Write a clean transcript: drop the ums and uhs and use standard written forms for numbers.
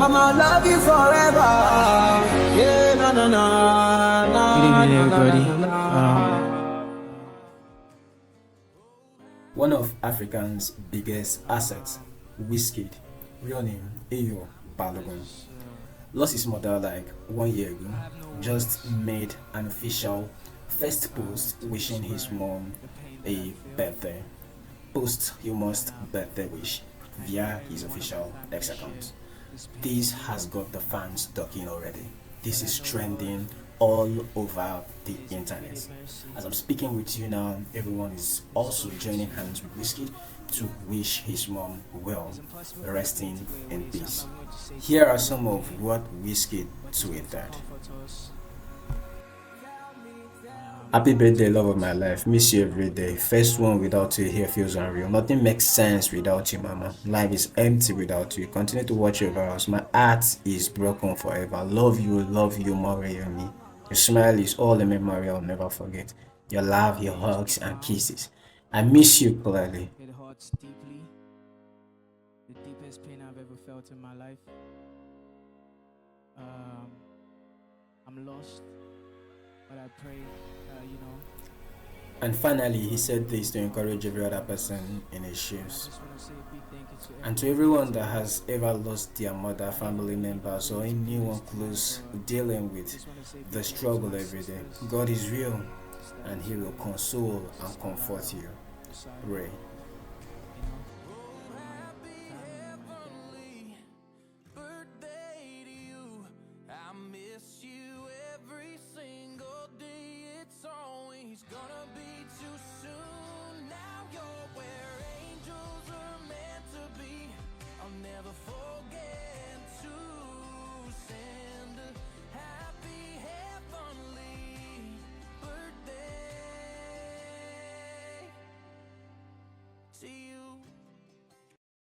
I'ma love you forever. Yeah, na na na na. Good evening, everybody. One of Africa's biggest assets, Wizkid, real name Ayo Balogun, lost his mother like 1 year ago. Just made an official first post wishing his mom a birthday, posthumous birthday wish via his official X account. This has got the fans talking already. This is trending all over the internet. As I'm speaking with you now, everyone is also joining hands with Wizkid to wish his mom well, resting in peace. Here are some of what Wizkid tweeted. Happy birthday, love of my life. Miss you every day. First one without you here feels unreal. Nothing makes sense without you, mama. Life is empty without you. Continue to watch over us. My heart is broken forever. Love you, Mori. Your smile is all a memory I'll never forget. Your love, your hugs and kisses. I miss you clearly. It hurts deeply. The deepest pain I've ever felt in my life. I'm lost, but I pray, And finally, he said this to encourage every other person in his shoes. And to everyone that has ever lost their mother, family members, or anyone close dealing with the struggle every day, God is real and He will console and comfort you. Ray.